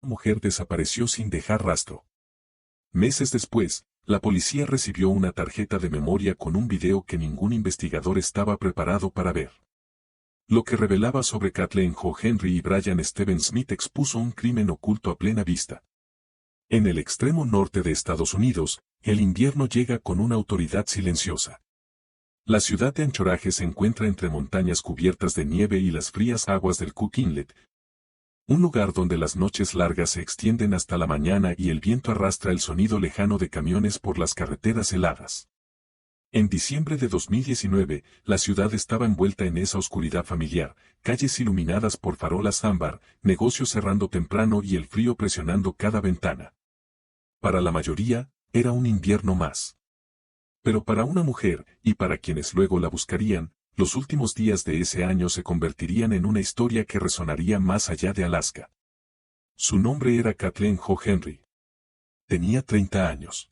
La mujer desapareció sin dejar rastro. Meses después, la policía recibió una tarjeta de memoria con un video que ningún investigador estaba preparado para ver. Lo que revelaba sobre Kathleen Ho Henry y Brian Steven Smith expuso un crimen oculto a plena vista. En el extremo norte de Estados Unidos, el invierno llega con una autoridad silenciosa. La ciudad de Anchorage se encuentra entre montañas cubiertas de nieve y las frías aguas del Cook Inlet, un lugar donde las noches largas se extienden hasta la mañana y el viento arrastra el sonido lejano de camiones por las carreteras heladas. En diciembre de 2019, la ciudad estaba envuelta en esa oscuridad familiar, calles iluminadas por farolas ámbar, negocios cerrando temprano y el frío presionando cada ventana. Para la mayoría, era un invierno más. Pero para una mujer, y para quienes luego la buscarían, los últimos días de ese año se convertirían en una historia que resonaría más allá de Alaska. Su nombre era Kathleen Ho Henry. Tenía 30 años.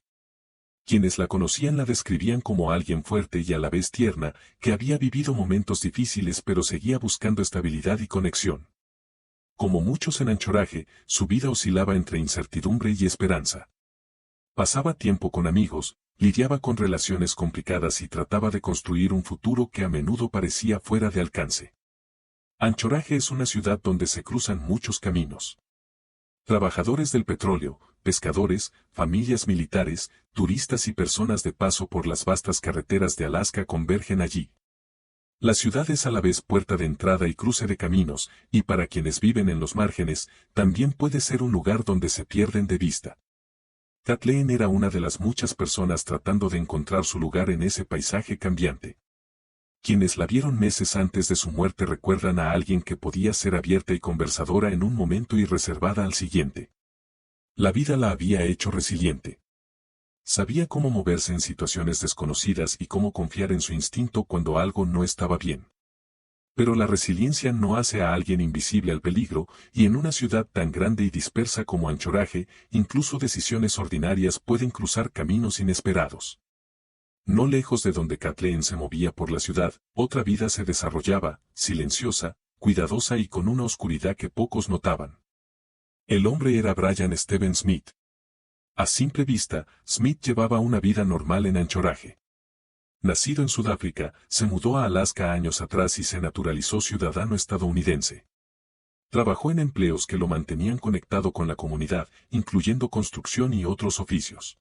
Quienes la conocían la describían como alguien fuerte y a la vez tierna, que había vivido momentos difíciles pero seguía buscando estabilidad y conexión. Como muchos en Anchorage, su vida oscilaba entre incertidumbre y esperanza. Pasaba tiempo con amigos, lidiaba con relaciones complicadas y trataba de construir un futuro que a menudo parecía fuera de alcance. Anchorage es una ciudad donde se cruzan muchos caminos. Trabajadores del petróleo, pescadores, familias militares, turistas y personas de paso por las vastas carreteras de Alaska convergen allí. La ciudad es a la vez puerta de entrada y cruce de caminos, y para quienes viven en los márgenes, también puede ser un lugar donde se pierden de vista. Kathleen era una de las muchas personas tratando de encontrar su lugar en ese paisaje cambiante. Quienes la vieron meses antes de su muerte recuerdan a alguien que podía ser abierta y conversadora en un momento y reservada al siguiente. La vida la había hecho resiliente. Sabía cómo moverse en situaciones desconocidas y cómo confiar en su instinto cuando algo no estaba bien. Pero la resiliencia no hace a alguien invisible al peligro, y en una ciudad tan grande y dispersa como Anchorage, incluso decisiones ordinarias pueden cruzar caminos inesperados. No lejos de donde Kathleen se movía por la ciudad, otra vida se desarrollaba, silenciosa, cuidadosa y con una oscuridad que pocos notaban. El hombre era Brian Steven Smith. A simple vista, Smith llevaba una vida normal en Anchorage. Nacido en Sudáfrica, se mudó a Alaska años atrás y se naturalizó ciudadano estadounidense. Trabajó en empleos que lo mantenían conectado con la comunidad, incluyendo construcción y otros oficios.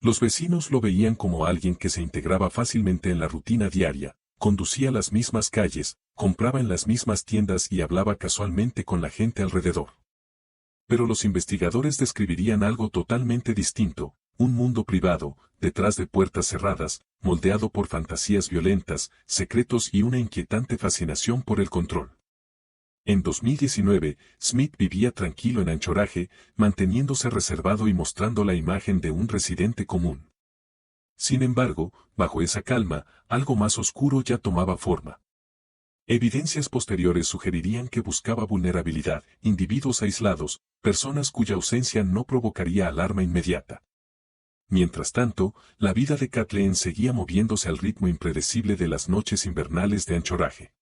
Los vecinos lo veían como alguien que se integraba fácilmente en la rutina diaria, conducía las mismas calles, compraba en las mismas tiendas y hablaba casualmente con la gente alrededor. Pero los investigadores describirían algo totalmente distinto, un mundo privado, detrás de puertas cerradas, moldeado por fantasías violentas, secretos y una inquietante fascinación por el control. En 2019, Smith vivía tranquilo en Anchorage, manteniéndose reservado y mostrando la imagen de un residente común. Sin embargo, bajo esa calma, algo más oscuro ya tomaba forma. Evidencias posteriores sugerirían que buscaba vulnerabilidad, individuos aislados, personas cuya ausencia no provocaría alarma inmediata. Mientras tanto, la vida de Kathleen seguía moviéndose al ritmo impredecible de las noches invernales de Anchorage.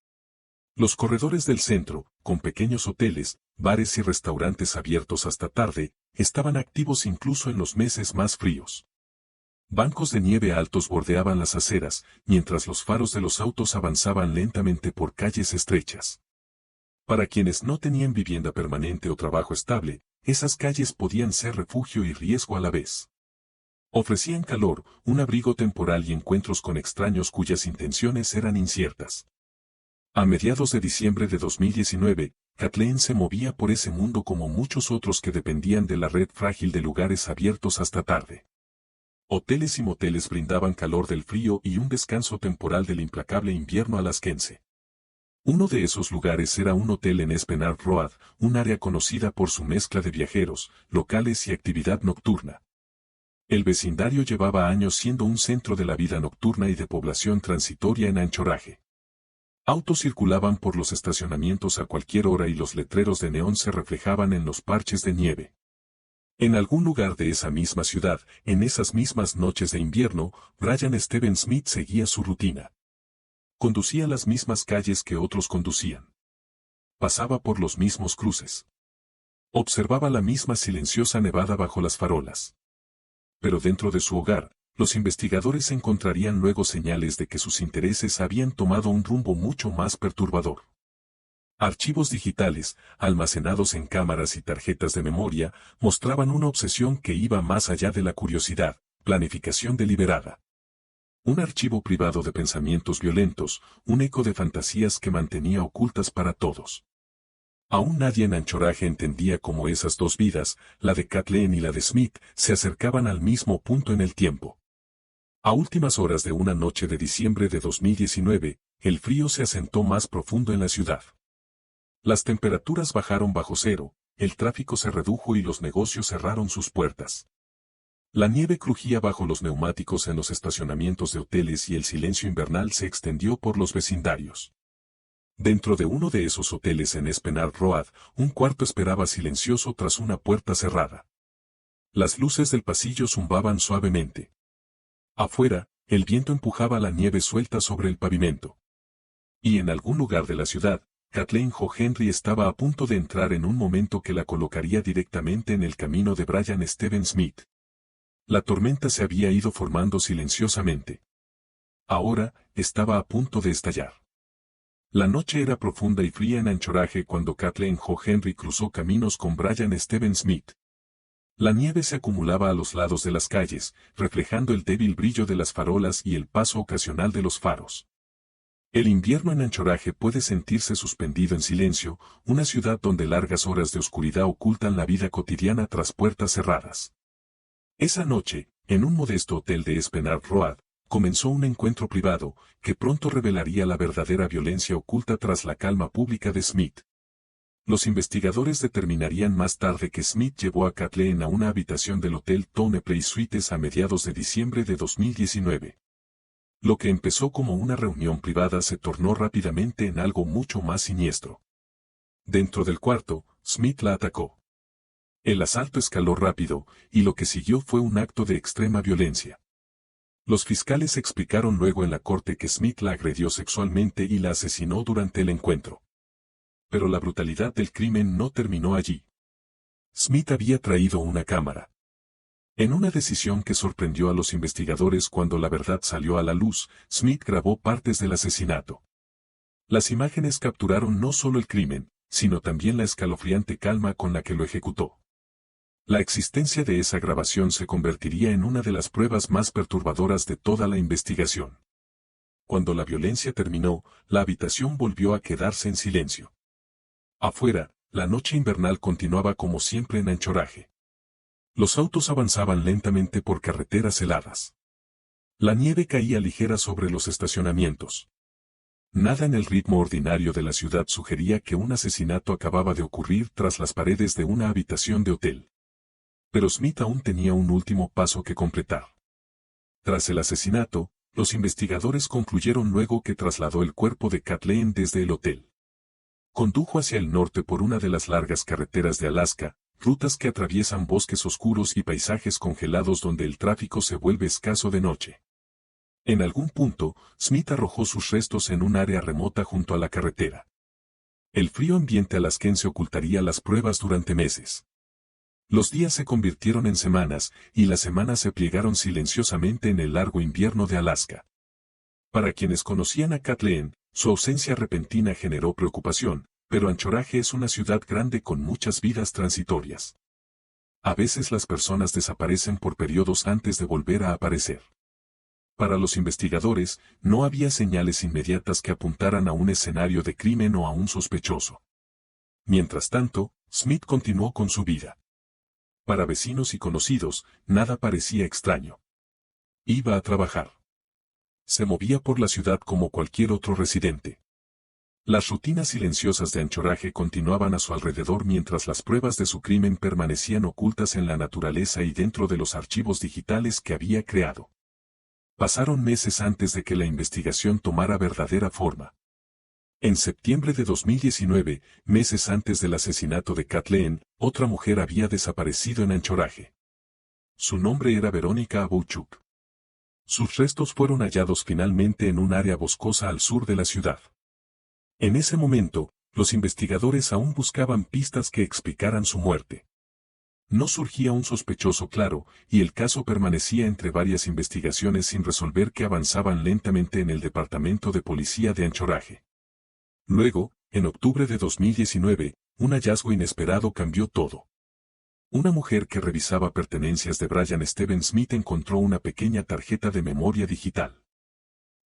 Los corredores del centro, con pequeños hoteles, bares y restaurantes abiertos hasta tarde, estaban activos incluso en los meses más fríos. Bancos de nieve altos bordeaban las aceras, mientras los faros de los autos avanzaban lentamente por calles estrechas. Para quienes no tenían vivienda permanente o trabajo estable, esas calles podían ser refugio y riesgo a la vez. Ofrecían calor, un abrigo temporal y encuentros con extraños cuyas intenciones eran inciertas. A mediados de diciembre de 2019, Kathleen se movía por ese mundo como muchos otros que dependían de la red frágil de lugares abiertos hasta tarde. Hoteles y moteles brindaban calor del frío y un descanso temporal del implacable invierno alasquense. Uno de esos lugares era un hotel en Esplanade Road, un área conocida por su mezcla de viajeros, locales y actividad nocturna. El vecindario llevaba años siendo un centro de la vida nocturna y de población transitoria en Anchorage. Autos circulaban por los estacionamientos a cualquier hora y los letreros de neón se reflejaban en los parches de nieve. En algún lugar de esa misma ciudad, en esas mismas noches de invierno, Brian Steven Smith seguía su rutina. Conducía las mismas calles que otros conducían. Pasaba por los mismos cruces. Observaba la misma silenciosa nevada bajo las farolas. Pero dentro de su hogar, los investigadores encontrarían luego señales de que sus intereses habían tomado un rumbo mucho más perturbador. Archivos digitales, almacenados en cámaras y tarjetas de memoria, mostraban una obsesión que iba más allá de la curiosidad, planificación deliberada. Un archivo privado de pensamientos violentos, un eco de fantasías que mantenía ocultas para todos. Aún nadie en Anchorage entendía cómo esas dos vidas, la de Kathleen y la de Smith, se acercaban al mismo punto en el tiempo. A últimas horas de una noche de diciembre de 2019, el frío se asentó más profundo en la ciudad. Las temperaturas bajaron bajo cero, el tráfico se redujo y los negocios cerraron sus puertas. La nieve crujía bajo los neumáticos en los estacionamientos de hoteles y el silencio invernal se extendió por los vecindarios. Dentro de uno de esos hoteles en Esplanade Road, un cuarto esperaba silencioso tras una puerta cerrada. Las luces del pasillo zumbaban suavemente. Afuera, el viento empujaba la nieve suelta sobre el pavimento. Y en algún lugar de la ciudad, Kathleen Henry estaba a punto de entrar en un momento que la colocaría directamente en el camino de Brian Steven Smith. La tormenta se había ido formando silenciosamente. Ahora, estaba a punto de estallar. La noche era profunda y fría en Anchorage cuando Kathleen Henry cruzó caminos con Brian Steven Smith. La nieve se acumulaba a los lados de las calles, reflejando el débil brillo de las farolas y el paso ocasional de los faros. El invierno en Anchorage puede sentirse suspendido en silencio, una ciudad donde largas horas de oscuridad ocultan la vida cotidiana tras puertas cerradas. Esa noche, en un modesto hotel de Esplanade Road, comenzó un encuentro privado, que pronto revelaría la verdadera violencia oculta tras la calma pública de Smith. Los investigadores determinarían más tarde que Smith llevó a Kathleen a una habitación del Hotel Tone Place Suites a mediados de diciembre de 2019. Lo que empezó como una reunión privada se tornó rápidamente en algo mucho más siniestro. Dentro del cuarto, Smith la atacó. El asalto escaló rápido, y lo que siguió fue un acto de extrema violencia. Los fiscales explicaron luego en la corte que Smith la agredió sexualmente y la asesinó durante el encuentro. Pero la brutalidad del crimen no terminó allí. Smith había traído una cámara. En una decisión que sorprendió a los investigadores cuando la verdad salió a la luz, Smith grabó partes del asesinato. Las imágenes capturaron no solo el crimen, sino también la escalofriante calma con la que lo ejecutó. La existencia de esa grabación se convertiría en una de las pruebas más perturbadoras de toda la investigación. Cuando la violencia terminó, la habitación volvió a quedarse en silencio. Afuera, la noche invernal continuaba como siempre en Anchorage. Los autos avanzaban lentamente por carreteras heladas. La nieve caía ligera sobre los estacionamientos. Nada en el ritmo ordinario de la ciudad sugería que un asesinato acababa de ocurrir tras las paredes de una habitación de hotel. Pero Smith aún tenía un último paso que completar. Tras el asesinato, los investigadores concluyeron luego que trasladó el cuerpo de Kathleen desde el hotel. Condujo hacia el norte por una de las largas carreteras de Alaska, rutas que atraviesan bosques oscuros y paisajes congelados donde el tráfico se vuelve escaso de noche. En algún punto, Smith arrojó sus restos en un área remota junto a la carretera. El frío ambiente alasquense ocultaría las pruebas durante meses. Los días se convirtieron en semanas, y las semanas se plegaron silenciosamente en el largo invierno de Alaska. Para quienes conocían a Kathleen, su ausencia repentina generó preocupación, pero Anchorage es una ciudad grande con muchas vidas transitorias. A veces las personas desaparecen por periodos antes de volver a aparecer. Para los investigadores, no había señales inmediatas que apuntaran a un escenario de crimen o a un sospechoso. Mientras tanto, Smith continuó con su vida. Para vecinos y conocidos, nada parecía extraño. Iba a trabajar. Se movía por la ciudad como cualquier otro residente. Las rutinas silenciosas de Anchorage continuaban a su alrededor mientras las pruebas de su crimen permanecían ocultas en la naturaleza y dentro de los archivos digitales que había creado. Pasaron meses antes de que la investigación tomara verdadera forma. En septiembre de 2019, meses antes del asesinato de Kathleen, otra mujer había desaparecido en Anchorage. Su nombre era Verónica Abouchuk. Sus restos fueron hallados finalmente en un área boscosa al sur de la ciudad. En ese momento, los investigadores aún buscaban pistas que explicaran su muerte. No surgía un sospechoso claro, y el caso permanecía entre varias investigaciones sin resolver que avanzaban lentamente en el Departamento de Policía de Anchorage. Luego, en octubre de 2019, un hallazgo inesperado cambió todo. Una mujer que revisaba pertenencias de Brian Steven Smith encontró una pequeña tarjeta de memoria digital.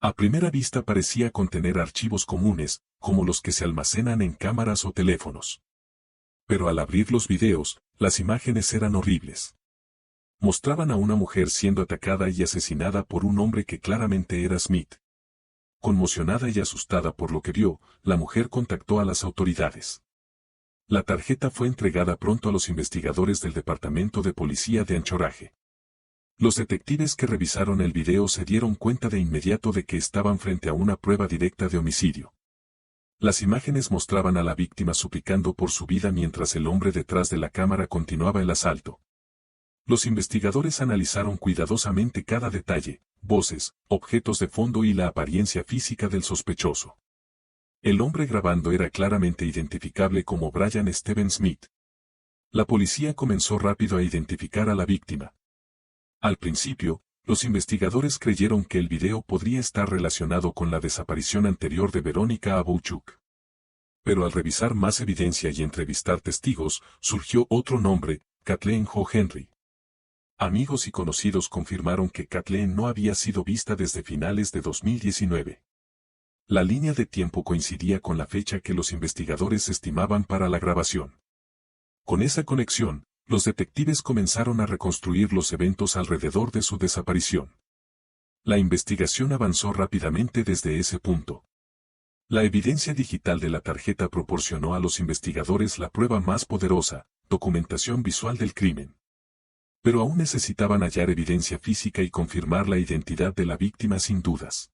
A primera vista parecía contener archivos comunes, como los que se almacenan en cámaras o teléfonos. Pero al abrir los videos, las imágenes eran horribles. Mostraban a una mujer siendo atacada y asesinada por un hombre que claramente era Smith. Conmocionada y asustada por lo que vio, la mujer contactó a las autoridades. La tarjeta fue entregada pronto a los investigadores del Departamento de Policía de Anchorage. Los detectives que revisaron el video se dieron cuenta de inmediato de que estaban frente a una prueba directa de homicidio. Las imágenes mostraban a la víctima suplicando por su vida mientras el hombre detrás de la cámara continuaba el asalto. Los investigadores analizaron cuidadosamente cada detalle, voces, objetos de fondo y la apariencia física del sospechoso. El hombre grabando era claramente identificable como Brian Steven Smith. La policía comenzó rápido a identificar a la víctima. Al principio, los investigadores creyeron que el video podría estar relacionado con la desaparición anterior de Verónica Abouchuk. Pero al revisar más evidencia y entrevistar testigos, surgió otro nombre, Kathleen Ho Henry. Amigos y conocidos confirmaron que Kathleen no había sido vista desde finales de 2019. La línea de tiempo coincidía con la fecha que los investigadores estimaban para la grabación. Con esa conexión, los detectives comenzaron a reconstruir los eventos alrededor de su desaparición. La investigación avanzó rápidamente desde ese punto. La evidencia digital de la tarjeta proporcionó a los investigadores la prueba más poderosa, documentación visual del crimen. Pero aún necesitaban hallar evidencia física y confirmar la identidad de la víctima sin dudas.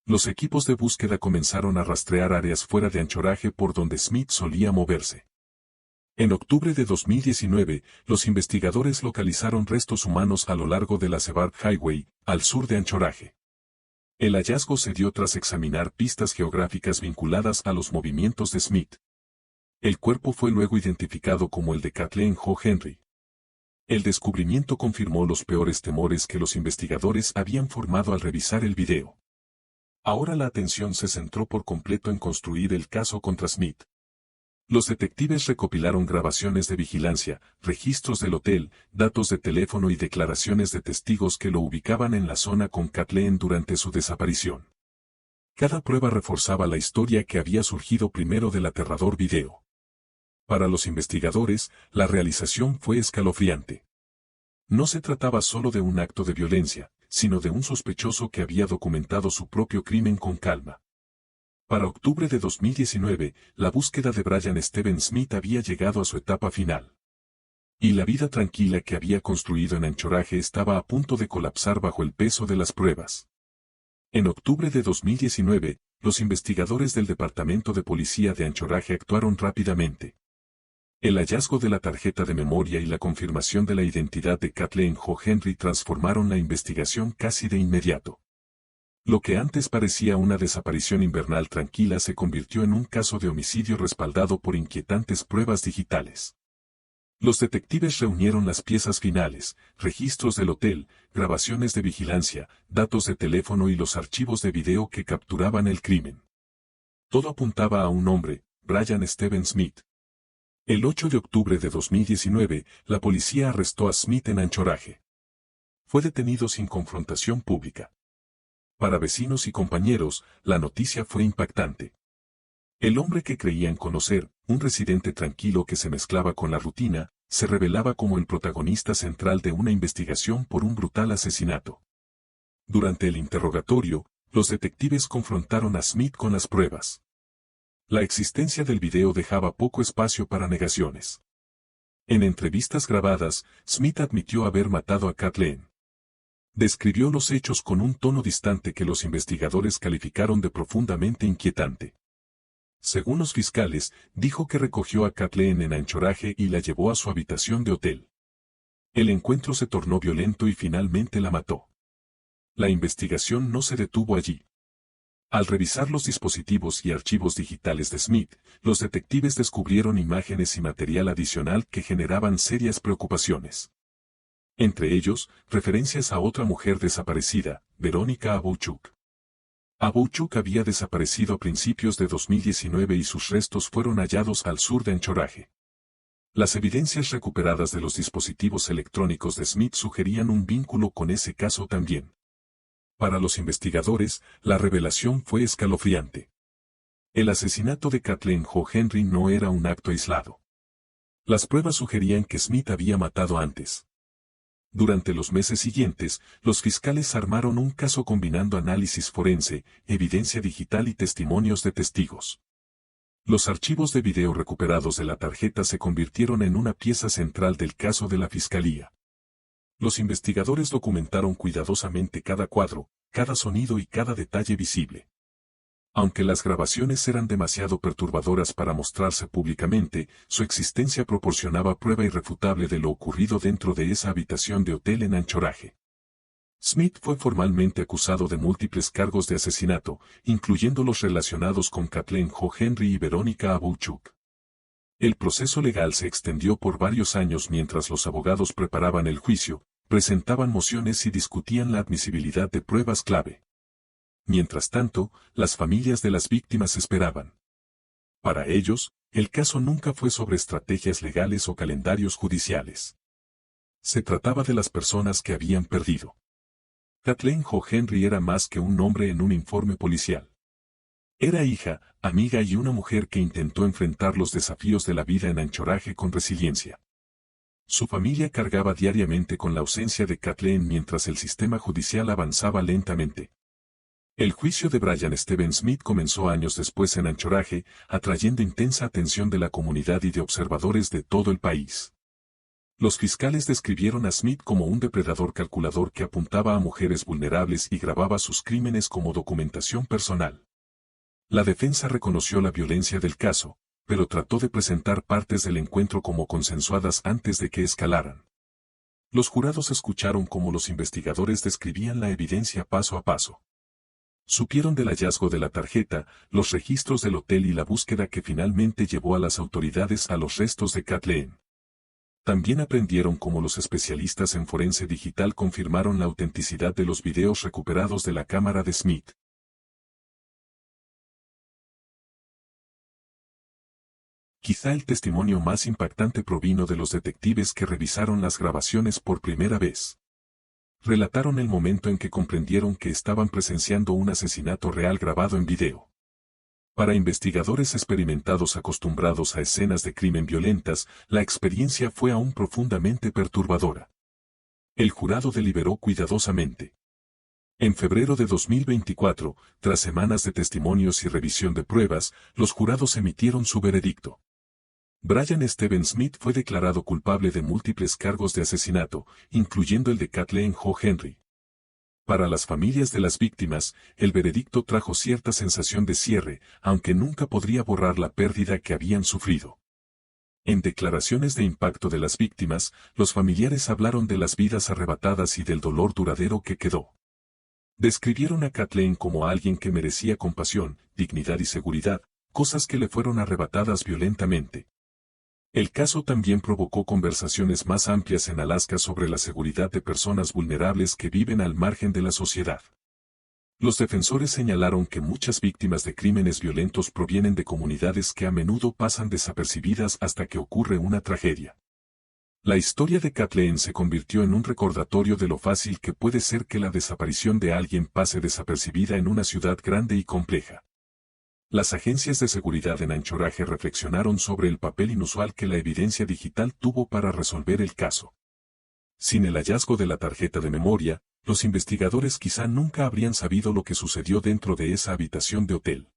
Los equipos de búsqueda comenzaron a rastrear áreas fuera de Anchorage por donde Smith solía moverse. En octubre de 2019, los investigadores localizaron restos humanos a lo largo de la Sevard Highway, al sur de Anchorage. El hallazgo se dio tras examinar pistas geográficas vinculadas a los movimientos de Smith. El cuerpo fue luego identificado como el de Kathleen Ho Henry. El descubrimiento confirmó los peores temores que los investigadores habían formado al revisar el video. Ahora la atención se centró por completo en construir el caso contra Smith. Los detectives recopilaron grabaciones de vigilancia, registros del hotel, datos de teléfono y declaraciones de testigos que lo ubicaban en la zona con Kathleen durante su desaparición. Cada prueba reforzaba la historia que había surgido primero del aterrador video. Para los investigadores, la realización fue escalofriante. No se trataba solo de un acto de violencia, sino de un sospechoso que había documentado su propio crimen con calma. Para octubre de 2019, la búsqueda de Brian Steven Smith había llegado a su etapa final. Y la vida tranquila que había construido en Anchorage estaba a punto de colapsar bajo el peso de las pruebas. En octubre de 2019, los investigadores del Departamento de Policía de Anchorage actuaron rápidamente. El hallazgo de la tarjeta de memoria y la confirmación de la identidad de Kathleen Ho Henry transformaron la investigación casi de inmediato. Lo que antes parecía una desaparición invernal tranquila se convirtió en un caso de homicidio respaldado por inquietantes pruebas digitales. Los detectives reunieron las piezas finales, registros del hotel, grabaciones de vigilancia, datos de teléfono y los archivos de video que capturaban el crimen. Todo apuntaba a un hombre, Brian Steven Smith. El 8 de octubre de 2019, la policía arrestó a Smith en Anchorage. Fue detenido sin confrontación pública. Para vecinos y compañeros, la noticia fue impactante. El hombre que creían conocer, un residente tranquilo que se mezclaba con la rutina, se revelaba como el protagonista central de una investigación por un brutal asesinato. Durante el interrogatorio, los detectives confrontaron a Smith con las pruebas. La existencia del video dejaba poco espacio para negaciones. En entrevistas grabadas, Smith admitió haber matado a Kathleen. Describió los hechos con un tono distante que los investigadores calificaron de profundamente inquietante. Según los fiscales, dijo que recogió a Kathleen en Anchorage y la llevó a su habitación de hotel. El encuentro se tornó violento y finalmente la mató. La investigación no se detuvo allí. Al revisar los dispositivos y archivos digitales de Smith, los detectives descubrieron imágenes y material adicional que generaban serias preocupaciones. Entre ellos, referencias a otra mujer desaparecida, Verónica Abouchuk. Abouchuk había desaparecido a principios de 2019 y sus restos fueron hallados al sur de Anchorage. Las evidencias recuperadas de los dispositivos electrónicos de Smith sugerían un vínculo con ese caso también. Para los investigadores, la revelación fue escalofriante. El asesinato de Kathleen Jo Henry no era un acto aislado. Las pruebas sugerían que Smith había matado antes. Durante los meses siguientes, los fiscales armaron un caso combinando análisis forense, evidencia digital y testimonios de testigos. Los archivos de video recuperados de la tarjeta se convirtieron en una pieza central del caso de la fiscalía. Los investigadores documentaron cuidadosamente cada cuadro, cada sonido y cada detalle visible. Aunque las grabaciones eran demasiado perturbadoras para mostrarse públicamente, su existencia proporcionaba prueba irrefutable de lo ocurrido dentro de esa habitación de hotel en Anchorage. Smith fue formalmente acusado de múltiples cargos de asesinato, incluyendo los relacionados con Kathleen Jo Henry y Verónica Abouchuk. El proceso legal se extendió por varios años mientras los abogados preparaban el juicio, presentaban mociones y discutían la admisibilidad de pruebas clave. Mientras tanto, las familias de las víctimas esperaban. Para ellos, el caso nunca fue sobre estrategias legales o calendarios judiciales. Se trataba de las personas que habían perdido. Kathleen Jo Henry era más que un nombre en un informe policial. Era hija, amiga y una mujer que intentó enfrentar los desafíos de la vida en Anchorage con resiliencia. Su familia cargaba diariamente con la ausencia de Kathleen mientras el sistema judicial avanzaba lentamente. El juicio de Brian Steven Smith comenzó años después en Anchorage, atrayendo intensa atención de la comunidad y de observadores de todo el país. Los fiscales describieron a Smith como un depredador calculador que apuntaba a mujeres vulnerables y grababa sus crímenes como documentación personal. La defensa reconoció la violencia del caso, pero trató de presentar partes del encuentro como consensuadas antes de que escalaran. Los jurados escucharon cómo los investigadores describían la evidencia paso a paso. Supieron del hallazgo de la tarjeta, los registros del hotel y la búsqueda que finalmente llevó a las autoridades a los restos de Kathleen. También aprendieron cómo los especialistas en forense digital confirmaron la autenticidad de los videos recuperados de la cámara de Smith. Quizá el testimonio más impactante provino de los detectives que revisaron las grabaciones por primera vez. Relataron el momento en que comprendieron que estaban presenciando un asesinato real grabado en video. Para investigadores experimentados acostumbrados a escenas de crimen violentas, la experiencia fue aún profundamente perturbadora. El jurado deliberó cuidadosamente. En febrero de 2024, tras semanas de testimonios y revisión de pruebas, los jurados emitieron su veredicto. Brian Steven Smith fue declarado culpable de múltiples cargos de asesinato, incluyendo el de Kathleen Jo Henry. Para las familias de las víctimas, el veredicto trajo cierta sensación de cierre, aunque nunca podría borrar la pérdida que habían sufrido. En declaraciones de impacto de las víctimas, los familiares hablaron de las vidas arrebatadas y del dolor duradero que quedó. Describieron a Kathleen como alguien que merecía compasión, dignidad y seguridad, cosas que le fueron arrebatadas violentamente. El caso también provocó conversaciones más amplias en Alaska sobre la seguridad de personas vulnerables que viven al margen de la sociedad. Los defensores señalaron que muchas víctimas de crímenes violentos provienen de comunidades que a menudo pasan desapercibidas hasta que ocurre una tragedia. La historia de Kathleen se convirtió en un recordatorio de lo fácil que puede ser que la desaparición de alguien pase desapercibida en una ciudad grande y compleja. Las agencias de seguridad en Anchorage reflexionaron sobre el papel inusual que la evidencia digital tuvo para resolver el caso. Sin el hallazgo de la tarjeta de memoria, los investigadores quizá nunca habrían sabido lo que sucedió dentro de esa habitación de hotel.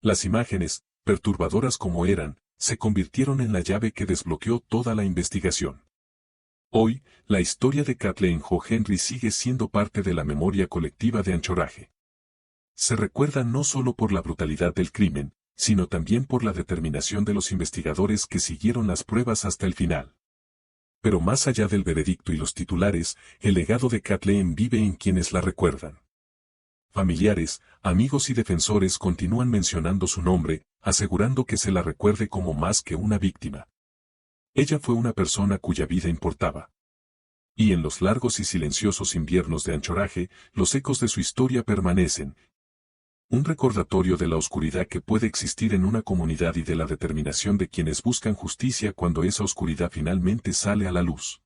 Las imágenes, perturbadoras como eran, se convirtieron en la llave que desbloqueó toda la investigación. Hoy, la historia de Kathleen Jo Henry sigue siendo parte de la memoria colectiva de Anchorage. Se recuerda no solo por la brutalidad del crimen, sino también por la determinación de los investigadores que siguieron las pruebas hasta el final. Pero más allá del veredicto y los titulares, el legado de Kathleen vive en quienes la recuerdan. familiares, amigos y defensores continúan mencionando su nombre, asegurando que se la recuerde como más que una víctima. Ella fue una persona cuya vida importaba. Y en los largos y silenciosos inviernos de Anchorage, los ecos de su historia permanecen. Un recordatorio de la oscuridad que puede existir en una comunidad y de la determinación de quienes buscan justicia cuando esa oscuridad finalmente sale a la luz.